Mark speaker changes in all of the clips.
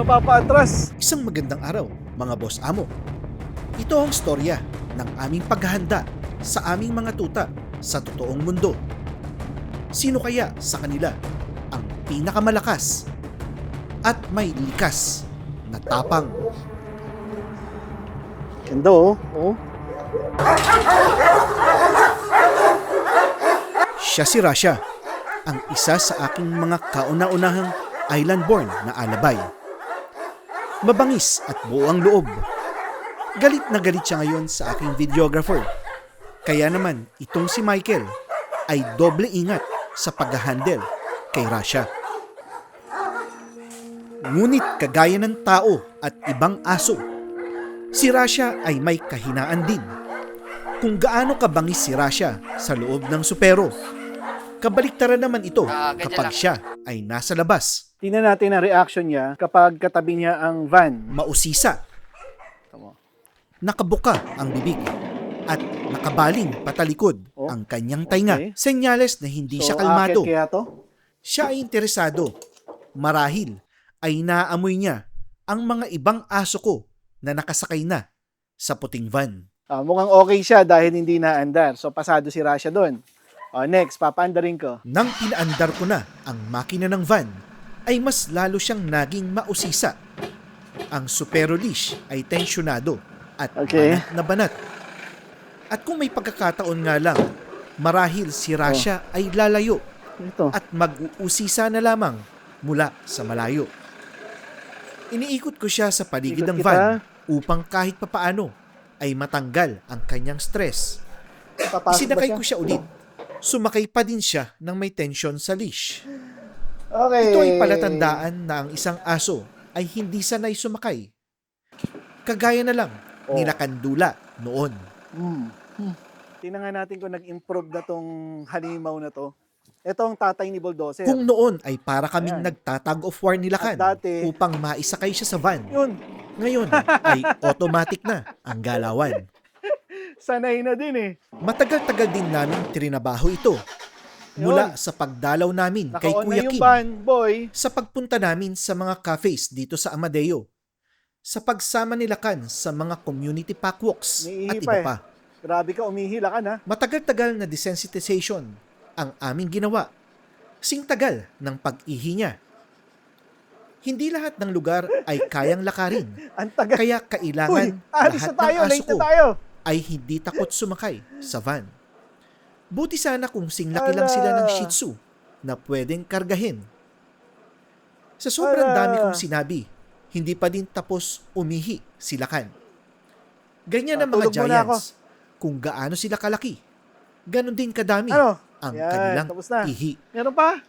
Speaker 1: napapaatras.
Speaker 2: Isang magandang araw, mga boss amo. Ito ang storya ng aming paghahanda sa aming mga tuta sa totoong mundo. Sino kaya sa kanila ang pinakamalakas at may likas na tapang?
Speaker 1: Ganda oh. Oh.
Speaker 2: Siya si Rasha, ang isa sa aking mga kauna-unahang island-born na alabay. Mabangis at buo ang loob. Galit na galit siya ngayon sa aking videographer. Kaya naman itong si Michael ay doble ingat sa pag-handle kay Rasha. Ngunit kagaya ng tao at ibang aso, si Rasha ay may kahinaan din. Kung gaano kabangis si Rasha sa loob ng supero, kabaliktaran naman ito kapag siya ay nasa labas.
Speaker 1: Tingnan natin ang reaction niya kapag katabi niya ang van.
Speaker 2: Mausisa,
Speaker 1: Tama.
Speaker 2: nakabuka ang bibig at nakabaling patalikod
Speaker 1: Oh,
Speaker 2: ang kanyang tainga.
Speaker 1: okay.
Speaker 2: Senyales na hindi siya kalmado.
Speaker 1: Aakit kaya to?
Speaker 2: Siya ay interesado. Marahil ay naamoy niya ang mga ibang aso ko na nakasakay na sa puting van.
Speaker 1: Mukhang okay siya dahil hindi naandar. So pasado si Rasha doon. Next, papaandarin ko.
Speaker 2: Nang pinaandar ko na ang makina ng van, ay mas lalo siyang naging mausisa. Ang supero leash ay tensyonado at
Speaker 1: Okay.
Speaker 2: banat na banat. At kung may pagkakataon nga lang, marahil si Rasha ay lalayo
Speaker 1: Ito.
Speaker 2: at mag-uusisa na lamang mula sa malayo. Iniikot ko siya sa paligid
Speaker 1: Ikot
Speaker 2: ng
Speaker 1: kita.
Speaker 2: van upang kahit papaano ay matanggal ang kanyang stress.
Speaker 1: Papasok ba
Speaker 2: Isinakay
Speaker 1: siya?
Speaker 2: ko siya ulit. Sumakay pa din siya ng may tension sa leash.
Speaker 1: Okay.
Speaker 2: Ito ay palatandaan na ang isang aso ay hindi sanay sumakay. Kagaya na lang nila Kandula noon.
Speaker 1: Tingnan nga natin kung nag-improve na tong halimaw na to. Ito ang tatay ni Bulldozer.
Speaker 2: Kung noon ay para kaming
Speaker 1: Ayan.
Speaker 2: nagtatag of war ni Lakan
Speaker 1: At dati-
Speaker 2: upang maisakay siya sa van.
Speaker 1: Yun,
Speaker 2: Ngayon ay automatic na ang galawan.
Speaker 1: sanay na din eh.
Speaker 2: Matagal-tagal din namin trinabaho ito. Mula sa pagdalaw namin kay
Speaker 1: Naka-on na
Speaker 2: Kuya
Speaker 1: yung
Speaker 2: Kim,
Speaker 1: van, boy.
Speaker 2: sa pagpunta namin sa mga cafes dito sa Amadeo, sa pagsama ni Lakan sa mga community pack walks at
Speaker 1: Umiihi
Speaker 2: iba
Speaker 1: pa
Speaker 2: pa.
Speaker 1: Grabe ka, umihila ka na.
Speaker 2: Matagal-tagal na desensitization ang aming ginawa. Sing tagal ng pag-ihi niya. Hindi lahat ng lugar ay kayang lakarin.
Speaker 1: Ang tagal.
Speaker 2: Kaya
Speaker 1: Uy,
Speaker 2: kailangan
Speaker 1: alis
Speaker 2: lahat
Speaker 1: na tayo,
Speaker 2: ng aso
Speaker 1: late
Speaker 2: ko
Speaker 1: na tayo.
Speaker 2: ay hindi takot sumakay sa van. Buti sana kung singlaki lang sila ng Shih Tzu na pwedeng kargahin. Sa sobrang dami kong sinabi, hindi pa din tapos umihi si Lakan. Ganyan ang mga
Speaker 1: Tulog muna ako.
Speaker 2: giants. Kung gaano sila kalaki, ganon din kadami
Speaker 1: Ano?
Speaker 2: ang
Speaker 1: Yan,
Speaker 2: kanilang
Speaker 1: tapos na.
Speaker 2: ihi.
Speaker 1: Meron pa?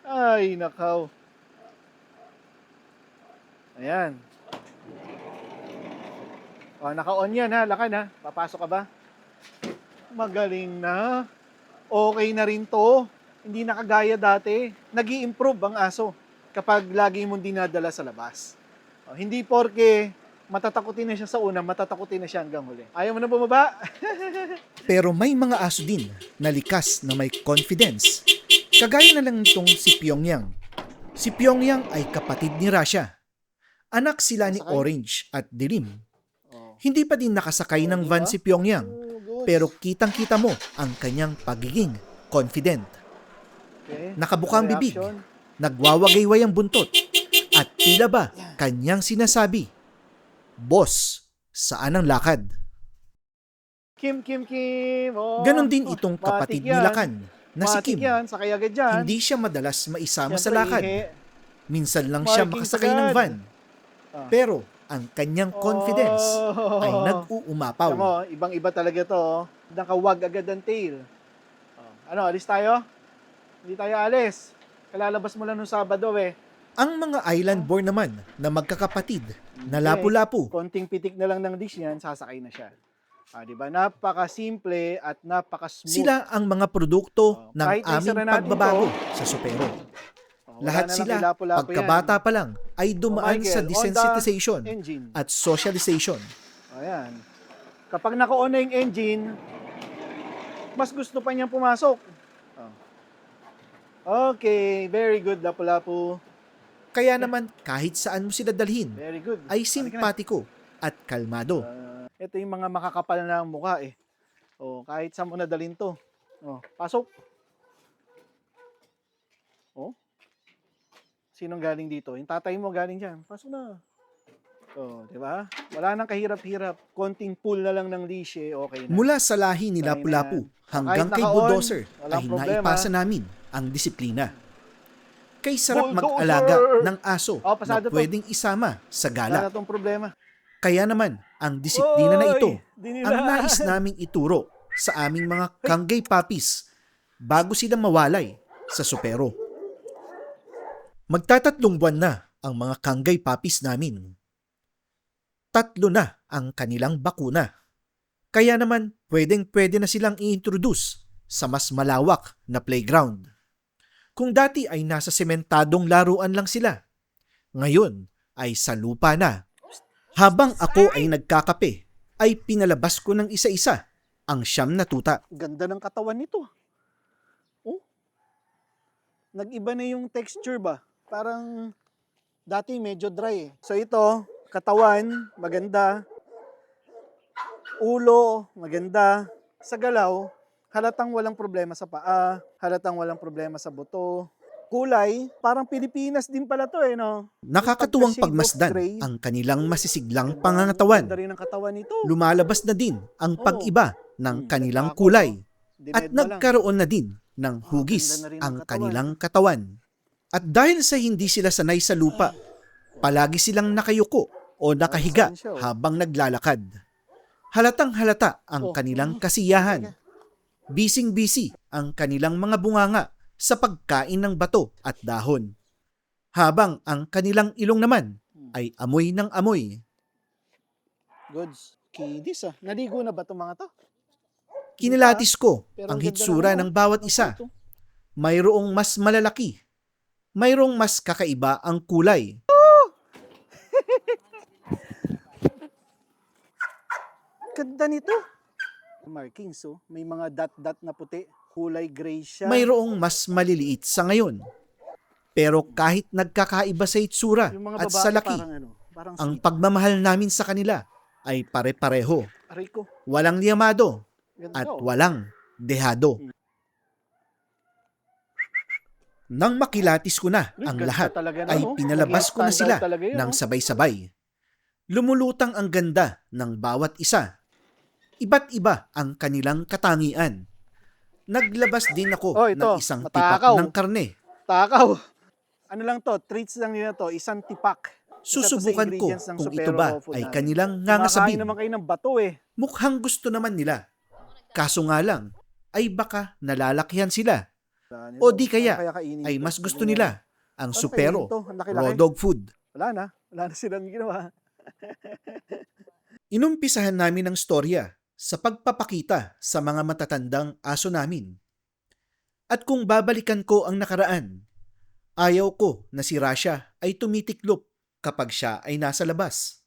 Speaker 1: Ay, nakaw. Ayan. Naka-on yan ha, Lakan ha. Papasok ka ba? Magaling na. Okay na rin to. Hindi na kagaya dati. Nag-i-improve ang aso kapag lagi mong dinadala sa labas. Hindi porke matatakutin na siya sa una, matatakutin na siya hanggang huli. Ayaw mo na bumaba?
Speaker 2: Pero may mga aso din na likas na may confidence. Kagaya na lang nitong si Pyongyang. Si Pyongyang ay kapatid ni Rasha. Anak sila ni
Speaker 1: Nakasakay?
Speaker 2: Orange at Dilim.
Speaker 1: Oh.
Speaker 2: Hindi pa din nakasakay ng van si Pyongyang.
Speaker 1: Good.
Speaker 2: Pero kitang-kita mo ang kanyang pagiging confident.
Speaker 1: Okay.
Speaker 2: Nakabukang bibig,
Speaker 1: Reaction.
Speaker 2: nagwawagayway ang buntot, at tila ba kanyang sinasabi, "Boss, saan ang lakad?"
Speaker 1: Kim. Oh,
Speaker 2: Ganon din itong
Speaker 1: matik
Speaker 2: kapatid ni
Speaker 1: yan.
Speaker 2: Lakan na si
Speaker 1: Matik
Speaker 2: Kim.
Speaker 1: yan, sakay agad dyan.
Speaker 2: Hindi siya madalas maisama sa
Speaker 1: Siyempre,
Speaker 2: lakad.
Speaker 1: ihi.
Speaker 2: Minsan lang siya
Speaker 1: Markings
Speaker 2: makasakay ng
Speaker 1: agad.
Speaker 2: van.
Speaker 1: Ah.
Speaker 2: Pero ang kanyang confidence ay
Speaker 1: Alam
Speaker 2: nag-uumapaw.
Speaker 1: mo, ibang-iba talaga to. Oh. Nakawag agad ang tail. Ano, alis tayo? Hindi tayo alis. Kalalabas mo lang nung Sabado eh.
Speaker 2: Ang mga island-born naman na magkakapatid na lapu-lapu,
Speaker 1: Konting pitik na lang ng dish niyan, sasakay na siya. Diba? Napaka-simple at napaka-smooth.
Speaker 2: sila ang mga produkto ng
Speaker 1: Kahit
Speaker 2: aming
Speaker 1: isa na natin
Speaker 2: pagbabago sa supero.
Speaker 1: Wala
Speaker 2: Lahat
Speaker 1: na lang
Speaker 2: sila,
Speaker 1: ilapo-lapo
Speaker 2: pagkabata
Speaker 1: yan.
Speaker 2: pa lang, ay dumaan
Speaker 1: Michael,
Speaker 2: sa
Speaker 1: on the
Speaker 2: desensitization
Speaker 1: engine.
Speaker 2: at socialization.
Speaker 1: Ayan. Kapag naka-on na yung engine, mas gusto pa niyang pumasok. Okay, very good, Lapu-Lapu.
Speaker 2: Kaya naman kahit saan mo sila dalhin,
Speaker 1: Very good.
Speaker 2: ay
Speaker 1: Halika na.
Speaker 2: simpatiko at kalmado.
Speaker 1: Ito yung mga makakapal na mukha eh. Oh, kahit saan mo nadalhin to. Oh, pasok. Oh. Sinong galing dito? Yung tatay mo galing diyan. Pasok na. Oh, di ba? Wala nang kahirap-hirap. Konting pull na lang ng leash eh, okay na.
Speaker 2: Mula sa lahi ni
Speaker 1: Sanay na
Speaker 2: Lapu-Lapu
Speaker 1: yan.
Speaker 2: hanggang
Speaker 1: Kahit
Speaker 2: kay
Speaker 1: naka-on,
Speaker 2: Bulldozer
Speaker 1: walang
Speaker 2: ay
Speaker 1: problema.
Speaker 2: naipasa namin ang disiplina. Kay sarap
Speaker 1: Bulldozer!
Speaker 2: mag-alaga ng aso
Speaker 1: Oh,
Speaker 2: na
Speaker 1: pasado to.
Speaker 2: pwedeng isama sa
Speaker 1: Wala
Speaker 2: gala.
Speaker 1: na tong problema.
Speaker 2: Kaya naman, ang disiplina na ito
Speaker 1: Oy, di nila-
Speaker 2: ang nais naming ituro sa aming mga kanggay puppies bago sila mawalay sa supero. Magtatatlong buwan na ang mga kanggay puppies namin. 3 na ang kanilang bakuna. Kaya naman, pwedeng-pwede na silang i-introduce sa mas malawak na playground. Kung dati ay nasa sementadong laruan lang sila, ngayon ay sa lupa na. Habang ako ay nagkakape, ay pinalabas ko ng isa-isa ang 9 na tuta.
Speaker 1: Ganda ng katawan nito. Oh. Nag-iba na yung texture ba? Parang dati medyo dry eh. So ito, katawan, maganda. Ulo, maganda. Sa galaw, halatang walang problema sa paa, halatang walang problema sa buto. Kulay, parang Pilipinas din pala to eh, no?
Speaker 2: Nakakatuwang
Speaker 1: Pagka-shade of
Speaker 2: pagmasdan
Speaker 1: gray.
Speaker 2: ang kanilang masisiglang
Speaker 1: Ganda
Speaker 2: pangangatawan.
Speaker 1: rin ang katawan nito.
Speaker 2: Lumalabas na din ang
Speaker 1: Oo.
Speaker 2: pag-iba ng
Speaker 1: Hmm,
Speaker 2: kanilang
Speaker 1: ganda ako,
Speaker 2: kulay.
Speaker 1: Dinedma
Speaker 2: At
Speaker 1: lang.
Speaker 2: nagkaroon na din ng hugis
Speaker 1: ganda na rin
Speaker 2: ang
Speaker 1: ng katawan.
Speaker 2: kanilang katawan. At dahil sa hindi sila sanay sa lupa, palagi silang nakayuko o nakahiga
Speaker 1: Saan siya, oh?
Speaker 2: habang naglalakad. Halatang halata ang
Speaker 1: Oh.
Speaker 2: kanilang kasiyahan. Bising-bisi ang kanilang mga bunganga sa pagkain ng bato at dahon. Habang ang kanilang ilong naman ay amoy ng amoy.
Speaker 1: Goods. Kidis ah. Naligo na ba itong mga to?
Speaker 2: Kinilatis ko
Speaker 1: Pero
Speaker 2: ang
Speaker 1: ganda
Speaker 2: hitsura
Speaker 1: naman,
Speaker 2: ng bawat
Speaker 1: oh.
Speaker 2: isa.
Speaker 1: Ito.
Speaker 2: Mayroong mas malalaki. Mayroong mas kakaiba ang kulay.
Speaker 1: Ganda nito. Markings oh. May mga dot-dot na puti. Kulay gray siya.
Speaker 2: Mayroong mas maliliit sa ngayon. Pero kahit nagkakaiba sa itsura
Speaker 1: Yung mga
Speaker 2: at
Speaker 1: babae
Speaker 2: sa laki,
Speaker 1: parang ano. Parang
Speaker 2: ang
Speaker 1: sweet.
Speaker 2: pagmamahal namin sa kanila ay pare-pareho.
Speaker 1: Aray ko.
Speaker 2: Walang liyamado
Speaker 1: Ganda
Speaker 2: at
Speaker 1: oh.
Speaker 2: walang dehado. Nang makilatis ko na ang
Speaker 1: Ganda
Speaker 2: lahat,
Speaker 1: talaga na,
Speaker 2: ay
Speaker 1: no?
Speaker 2: pinalabas ko na
Speaker 1: Naging
Speaker 2: sila
Speaker 1: standout talaga yun,
Speaker 2: ng
Speaker 1: no?
Speaker 2: sabay-sabay. Lumulutang ang ganda ng bawat isa. Iba't iba ang kanilang katangian. Naglabas din ako
Speaker 1: Oh, ito,
Speaker 2: ng isang tipak
Speaker 1: matakaw.
Speaker 2: ng karne.
Speaker 1: Takaw. Ano lang to? Treats lang nila to. Isang tipak. Isa to sa
Speaker 2: Susubukan ko
Speaker 1: ingredients ng
Speaker 2: kung
Speaker 1: Supero
Speaker 2: ito ba
Speaker 1: raw food
Speaker 2: ay
Speaker 1: namin.
Speaker 2: kanilang
Speaker 1: Kumakain
Speaker 2: ngangasabin.
Speaker 1: naman kayo ng bato eh.
Speaker 2: Mukhang gusto naman nila. Kaso nga lang, ay baka nalalakihan sila. O di kaya,
Speaker 1: kainin
Speaker 2: ay
Speaker 1: to?
Speaker 2: mas gusto
Speaker 1: Ganyan.
Speaker 2: nila ang
Speaker 1: Paano
Speaker 2: Supero
Speaker 1: kainin to? Ang laki-laki.
Speaker 2: raw dog food.
Speaker 1: Wala na. Wala na silang ginawa.
Speaker 2: Inumpisahan namin ang storya sa pagpapakita sa mga matatandang aso namin. At kung babalikan ko ang nakaraan, ayaw ko na si Rasha ay tumitiklop kapag siya ay nasa labas.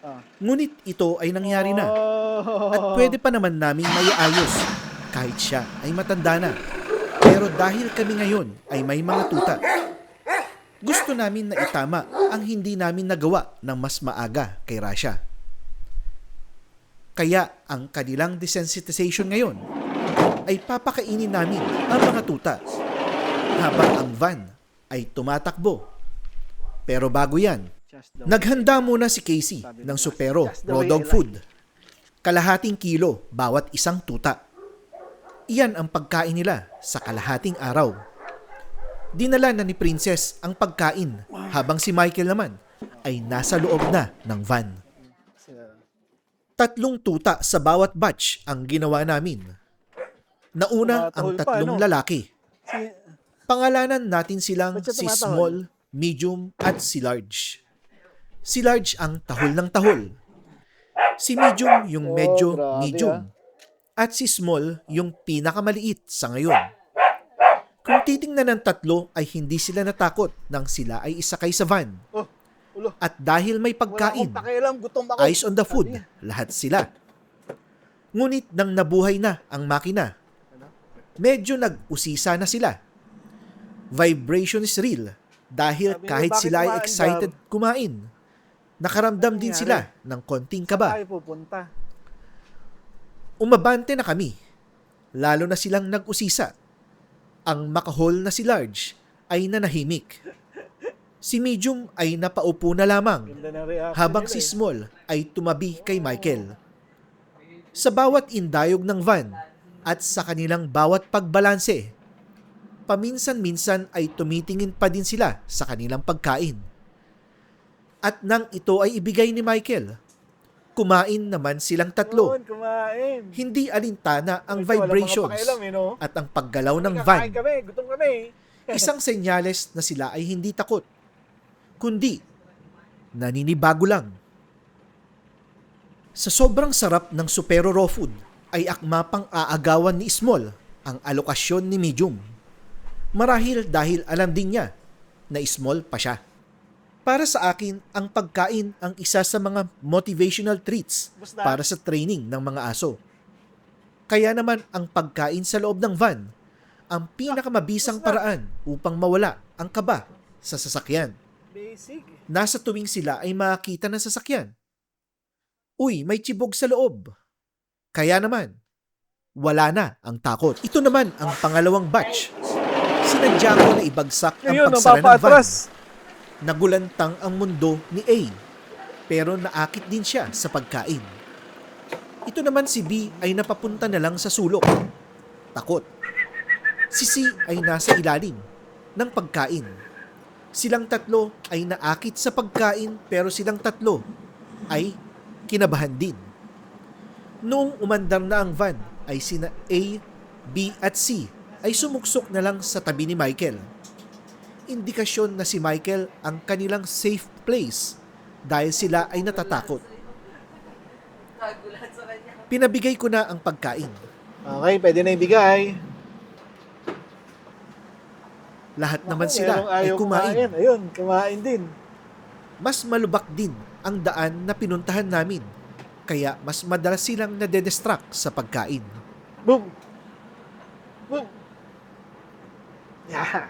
Speaker 1: Ah.
Speaker 2: Ngunit ito ay nangyari na
Speaker 1: Oh.
Speaker 2: at pwede pa naman naming maiayos kahit siya ay matanda na. Pero dahil kami ngayon ay may mga tuta, gusto namin na itama ang hindi namin nagawa ng mas maaga kay Rasha. Kaya ang kanilang desensitization ngayon ay papakainin namin ang mga tuta habang ang van ay tumatakbo. Pero bago yan,
Speaker 1: Just the-
Speaker 2: naghanda muna si Casey ng Supero
Speaker 1: Just the
Speaker 2: raw
Speaker 1: way
Speaker 2: dog
Speaker 1: I like.
Speaker 2: food. Kalahating kilo bawat isang tuta. Iyan ang pagkain nila sa kalahating araw. Dinala na ni Princess ang pagkain habang si Michael naman ay nasa loob na ng van. 3 tuta sa bawat batch ang ginawa namin. Nauna ang
Speaker 1: Tumatahol pa,
Speaker 2: 3
Speaker 1: ano?
Speaker 2: lalaki.
Speaker 1: Si-
Speaker 2: Pangalanan natin silang
Speaker 1: Ba't siya
Speaker 2: si
Speaker 1: tumatahol?
Speaker 2: small, medium at si large. Si large ang tahol ng tahol. Si medium yung
Speaker 1: Oh,
Speaker 2: medyo
Speaker 1: grabe,
Speaker 2: medium. At si small yung pinakamaliit sa ngayon. Kung titingnan ng 3 ay hindi sila natakot nang sila ay isakay sa van.
Speaker 1: Oh, ulo.
Speaker 2: At dahil may
Speaker 1: Wala
Speaker 2: pagkain,
Speaker 1: akong pakialam. Gutom ako.
Speaker 2: eyes on the food,
Speaker 1: Sabi niya.
Speaker 2: lahat sila. Ngunit nang nabuhay na ang makina, medyo nag-usisa na sila. Vibration is real Dahil
Speaker 1: Sabi niyo,
Speaker 2: kahit
Speaker 1: bakit
Speaker 2: sila ay
Speaker 1: umaandar?
Speaker 2: excited kumain, nakaramdam
Speaker 1: Ano
Speaker 2: din
Speaker 1: nangyari?
Speaker 2: sila ng konting
Speaker 1: Saan
Speaker 2: kaba.
Speaker 1: tayo pupunta?
Speaker 2: Umabante na kami, lalo na silang nag-usisa. Ang makahol na si Large ay nanahimik. Si Medium ay napaupo na lamang,
Speaker 1: Ganda ng reaction
Speaker 2: habang
Speaker 1: nila
Speaker 2: si
Speaker 1: eh.
Speaker 2: Small ay tumabi kay Michael. Sa bawat indayog ng van at sa kanilang bawat pagbalanse, paminsan-minsan ay tumitingin pa din sila sa kanilang pagkain. At nang ito ay ibigay ni Michael, kumain naman silang tatlo.
Speaker 1: Yun, kumain.
Speaker 2: Hindi alintana ang
Speaker 1: Ito, walang mga
Speaker 2: vibrations
Speaker 1: pakialam, eh, no?
Speaker 2: at ang paggalaw ng
Speaker 1: Kakain
Speaker 2: van.
Speaker 1: kami, gutom kami.
Speaker 2: Isang senyales na sila ay hindi takot, kundi naninibago lang. Sa sobrang sarap ng Supero Raw Food, ay akma pang aagawan ni Small ang alokasyon ni Medium. Marahil dahil alam din niya na Small pa siya. Para sa akin, ang pagkain ang isa sa mga motivational treats
Speaker 1: Basta,
Speaker 2: para sa training ng mga aso. Kaya naman ang pagkain sa loob ng van ang pinakamabisang paraan upang mawala ang kaba sa sasakyan.
Speaker 1: basic.
Speaker 2: Nasa tuwing sila ay makita ng sasakyan. Uy, may chibog sa loob. Kaya naman, wala na ang takot. Ito naman ang pangalawang batch. Sinadya ko na ibagsak ang
Speaker 1: Ngayon,
Speaker 2: pagsara ng van.
Speaker 1: napapatras.
Speaker 2: Nagulantang ang mundo ni A, pero naakit din siya sa pagkain. Ito naman si B ay napapunta na lang sa sulok. Takot. Si C ay nasa ilalim ng pagkain. Silang tatlo ay naakit sa pagkain, pero silang tatlo ay kinabahan din. Noong umandar na ang van, ay sina A, B at C ay sumuksok na lang sa tabi ni Michael. Indikasyon na si Michael ang kanilang safe place dahil sila ay natatakot. Pinabigay ko na ang pagkain.
Speaker 1: Okay, pwede na ibigay.
Speaker 2: Lahat naman
Speaker 1: Naku,
Speaker 2: sila
Speaker 1: merong
Speaker 2: ay
Speaker 1: ayaw
Speaker 2: kumain.
Speaker 1: Ayun, kumain din.
Speaker 2: Mas malubak din ang daan na pinuntahan namin, kaya mas madalas silang nade-distract sa pagkain.
Speaker 1: Boom! Boom! Yeah.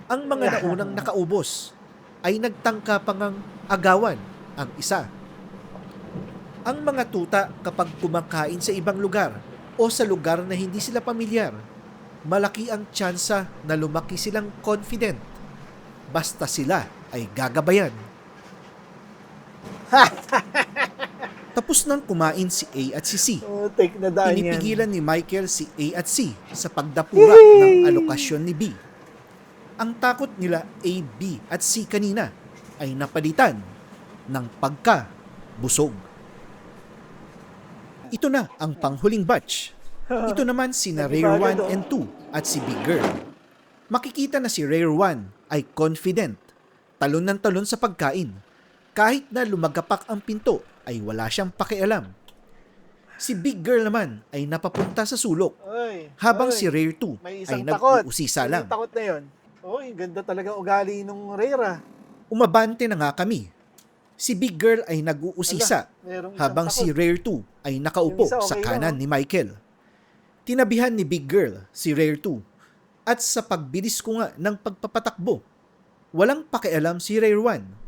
Speaker 2: Ang mga naunang nakaubos ay nagtangka pang ang agawan ang isa. Ang mga tuta kapag kumakain sa ibang lugar o sa lugar na hindi sila pamilyar, malaki ang tsansa na lumaki silang confident basta sila ay gagabayan. Tapos nang kumain si A at si C,
Speaker 1: Oh, take na daan yan.
Speaker 2: pinipigilan ni Michael si A at C sa pagdapura ng alokasyon ni B. Ang takot nila A, B at C kanina ay napalitan ng pagka-busog. Ito na ang panghuling batch. Ito naman si na Rare 1 and 2 at si Big Girl. Makikita na si Rare 1 ay confident, talon ng talon sa pagkain. Kahit na lumagapak ang pinto ay wala siyang pakialam. Si Big Girl naman ay napapunta sa sulok,
Speaker 1: Oy,
Speaker 2: habang
Speaker 1: oy,
Speaker 2: si Rare 2
Speaker 1: may
Speaker 2: ay
Speaker 1: isang takot.
Speaker 2: nag-uusisa lang.
Speaker 1: May takot na yun. Oy, ganda talaga ugali nung Rare.
Speaker 2: Umabante na nga kami. Si Big Girl ay nag-uusisa
Speaker 1: Merong isang
Speaker 2: habang si
Speaker 1: takot.
Speaker 2: Rare 2 ay nakaupo
Speaker 1: Yung isa,
Speaker 2: sa
Speaker 1: okay
Speaker 2: kanan
Speaker 1: lang,
Speaker 2: ni Michael. Tinabihan ni Big Girl si Rare 2 at sa pagbilis ko nga ng pagpapatakbo, walang pakialam si Rare 1.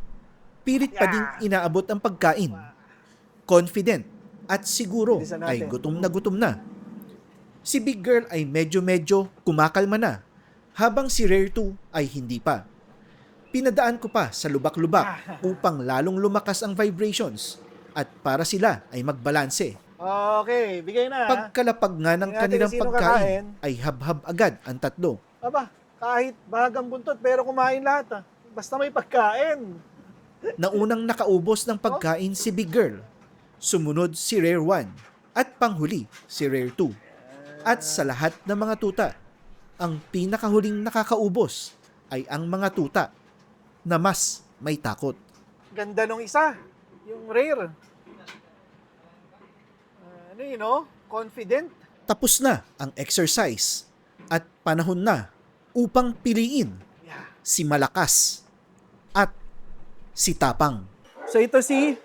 Speaker 2: Pilit pa ding inaabot ang pagkain. Confident at siguro
Speaker 1: Bilisan
Speaker 2: ay
Speaker 1: natin.
Speaker 2: gutom na gutom na. Si Big Girl ay medyo kumakalma na, habang si Rare 2 ay hindi pa. Pinadaan ko pa sa lubak-lubak upang lalong lumakas ang vibrations at para sila ay magbalanse.
Speaker 1: Okay, bigay na.
Speaker 2: Pagkalapag nga ng
Speaker 1: Tingnan natin
Speaker 2: kanilang
Speaker 1: sino
Speaker 2: pagkain,
Speaker 1: kakain.
Speaker 2: ay habhab agad ang tatlo.
Speaker 1: Aba, kahit bahagang buntot, pero kumain lahat. Basta may pagkain.
Speaker 2: Naunang nakaubos ng pagkain si Big Girl. Sumunod si Rare 1 at panghuli si Rare 2. At sa lahat ng mga tuta, ang pinakahuling nakakaubos ay ang mga tuta na mas may takot.
Speaker 1: Ganda nung isa, yung Rare. Ano yun, no? Confident.
Speaker 2: Tapos na ang exercise at panahon na upang piliin
Speaker 1: Yeah.
Speaker 2: si Malakas at si Tapang.
Speaker 1: So ito si,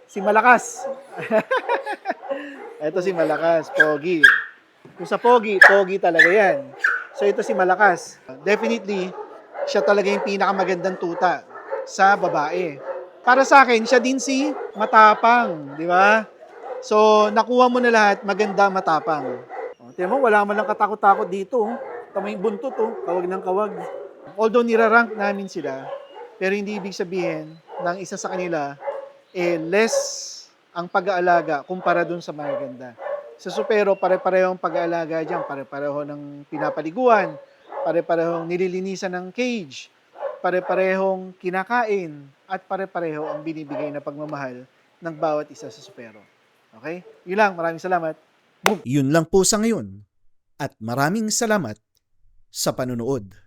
Speaker 1: si Malakas. Ito si Malakas, Pogi. Kung sa Pogi, Pogi talaga yan. So ito si Malakas. Definitely, siya talaga yung pinakamagandang tuta sa babae. Para sa akin, siya din si matapang, di ba? So, nakuha mo na lahat, maganda, matapang. O, tingnan mo, wala man lang katakot-takot dito. Kamay buntot, kawag ng kawag. Although nirarank namin sila, pero hindi ibig sabihin ng isa sa kanila, less ang pag-aalaga kumpara dun sa magaganda. Sa supero, pare-parehong pag-aalaga dyan, pare-pareho ng pinapaliguan, pare-parehong nililinisan ng cage, pare-parehong kinakain, at pare-pareho ang binibigay na pagmamahal ng bawat isa sa supero. Okay? Yun lang. Maraming salamat.
Speaker 2: Yun lang po sa ngayon at maraming salamat sa panunood.